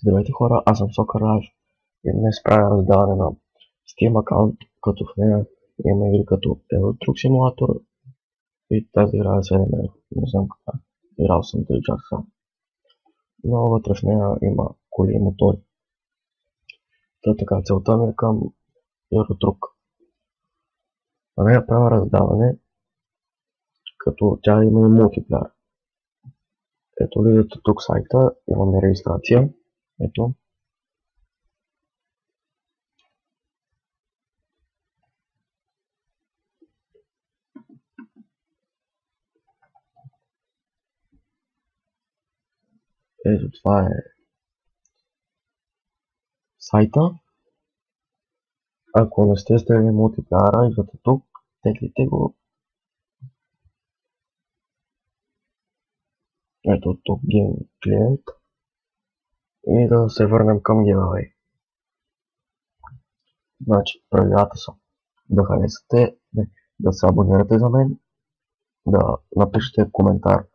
Здравейте хора, аз съм Soccer Life и днес правя раздаване на Steam акаунт, като в нея има игри като Euro Truck Simulator и тази игра е 7 евро. Не знам каква. Играл съм 3 часа. Но вътре в нея има коли и мотори. Така, целта ми е към Euro Truck. На нея правя раздаване, като тя има и мултиплеер. Ето видите тук сайта, имаме регистрация. Ето. Ето това е сайта. Ако не сте стелили мултиплеера, идвате тук, теглите го. Ето тук Game Client. И да се върнем към giveaway. Значи, правилата са да харесате, да се абонирате за мен, да напишете коментар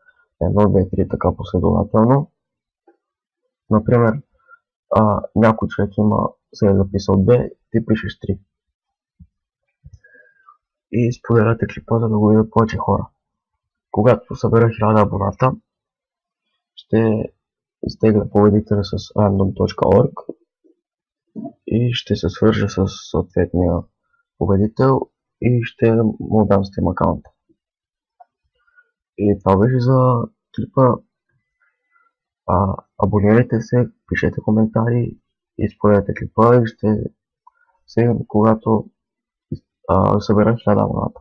1, 2, 3 така последователно. Например, някой човек се е записал 2, ти пишеш 3. И споделяте клипа, за да го видят повече хора. Когато събера 1000 абоната, ще изтегля победителя с random.org и ще се свържа с съответния победител и ще му дам Steam акаунта. И това беше за клипа. Абонирайте се, пишете коментари и споделяте клипа и ще се, когато събера 1000 абоната.